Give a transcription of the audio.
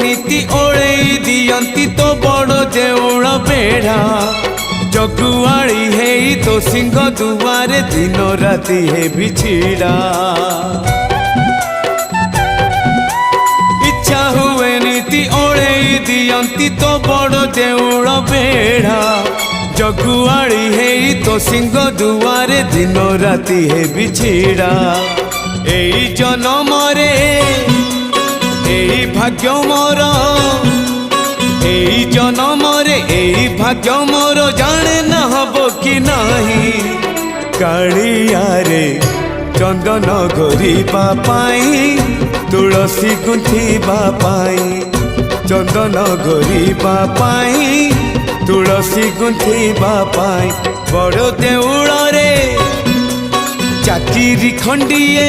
नीति ओळेई दियंती तो बड़ देउळ बेढ़ा जगुआड़ी है तो सिंह दुआरे दिन राति है बिछिड़ा इच्छा हुए नीति ओळेई दियंती तो बड़ देउळ बेढ़ा जगुआड़ी है तो सिंह दुआरे दिन राति है बिछिड़ा एई जन्म रे एई भाग्य मोर एई जन्म रे एई भाग्य मोर जाने न हबो कि नाही कालिया रे चंदन घोरिबा पाई तुलसी गुंथिबा पाई चंदन घोरिबा पाई तुलसी गुंथिबा पाई बड़ देउळ रे चाकिरी खंडिए।